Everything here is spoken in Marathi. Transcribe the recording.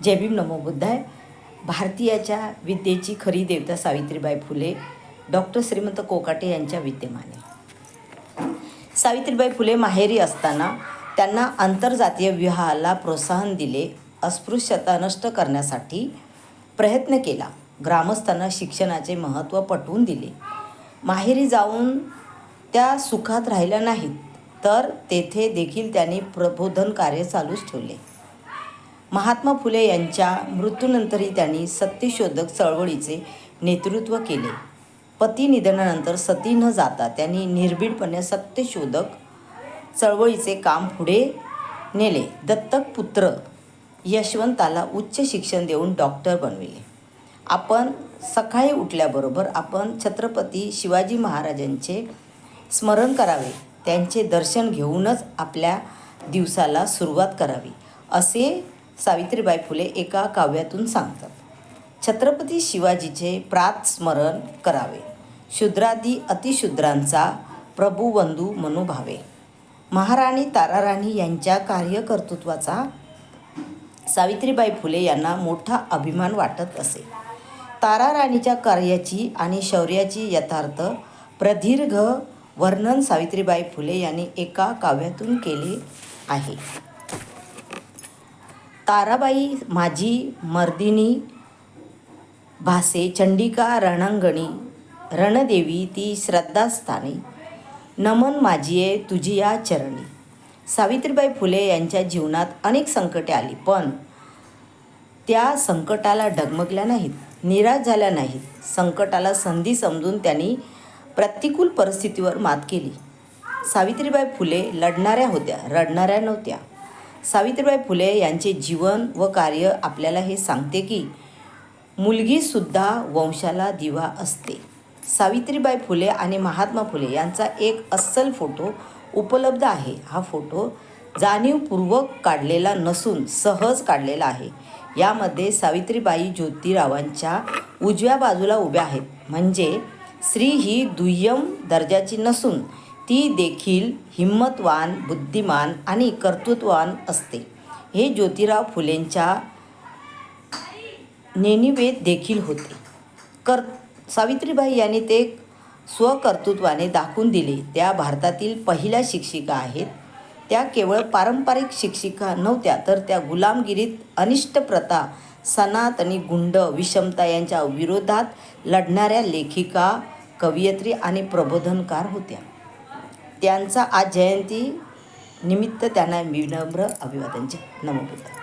जय भीम नमो बुद्धाय. भारतीयाच्या विद्येची खरी देवता सावित्रीबाई फुले डॉक्टर श्रीमंत कोकाटे यांच्या विद्यमाने. सावित्रीबाई फुले माहेरी असताना त्यांना आंतरजातीय विवाहाला प्रोत्साहन दिले. अस्पृश्यता नष्ट करण्यासाठी प्रयत्न केला. ग्रामस्थांना शिक्षणाचे महत्त्व पटवून दिले. माहेरी जाऊन त्या सुखात राहिल्या नाहीत, तर तेथे देखील त्यांनी प्रबोधन कार्य चालूच ठेवले. महात्मा फुले यांच्या मृत्यूनंतरही त्यांनी सत्यशोधक चळवळीचे नेतृत्व केले. पती निधनानंतर सती न जाता त्यांनी निर्भीडपणे सत्यशोधक चळवळीचे काम पुढे नेले. दत्तक पुत्र यशवंताला उच्च शिक्षण देऊन डॉक्टर बनविले. आपण सकाळी उठल्याबरोबर आपण छत्रपती शिवाजी महाराजांचे स्मरण करावे, त्यांचे दर्शन घेऊनच आपल्या दिवसाला सुरुवात करावी, असे सावित्रीबाई फुले एका काव्यातून सांगतात. छत्रपती शिवाजीचे प्रातस्मरण करावे, शूद्रादी अतिशूद्रांचा प्रभुबंधू मनोभावे. महाराणी ताराराणी यांच्या कार्यकर्तृत्वाचा सावित्रीबाई फुले यांना मोठा अभिमान वाटत असे. ताराराणीच्या कार्याची आणि शौर्याची यथार्थ प्रदीर्घ वर्णन सावित्रीबाई फुले यांनी एका काव्यातून केले आहे. ताराबाई माझी मर्दिनी भासे चंडिका रणांगणी, रणदेवी ती श्रद्धास्थानी, नमन माझिये तुझिया चरणी. सावित्रीबाई फुले यांच्या जीवनात अनेक संकटे आली, पण त्या संकटाला डगमगल्या नाहीत, निराश झाल्या नाहीत. संकटाला संधी समजून त्यांनी प्रतिकूल परिस्थितीवर मात केली. सावित्रीबाई फुले लढणाऱ्या होत्या, रडणाऱ्या नव्हत्या. सावित्रीबाई फुले यांचे जीवन व कार्य आपल्याला हे सांगते की मुलगीसुद्धा वंशाला दिवा असते. सावित्रीबाई फुले आणि महात्मा फुले यांचा एक अस्सल फोटो उपलब्ध आहे. हा फोटो जाणीवपूर्वक काढलेला नसून सहज काढलेला आहे. यामध्ये सावित्रीबाई ज्योतिरावांच्या उजव्या बाजूला उभ्या आहेत. म्हणजे स्त्री ही दुय्यम दर्जाची नसून ती देखील हिम्मतवान, बुद्धिमान आणि कर्तृत्ववान असते. हे ज्योतिराव फुलेंच्या नेणिवेत देखील होते. सावित्रीबाई यांनी ते स्वकर्तृत्वाने दाखवून दिले. त्या भारतातील पहिल्या शिक्षिका आहेत. त्या केवळ पारंपरिक शिक्षिका नव्हत्या, तर त्या गुलामगिरीत, अनिष्ट प्रथा, सनातनी गुंड, विषमता यांच्या विरोधात लढणाऱ्या लेखिका, कवयित्री आणि प्रबोधनकार होत्या. त्यांचा आज जयंती निमित्त त्यांना विनम्र अभिवादन. नमो बुद्धाय.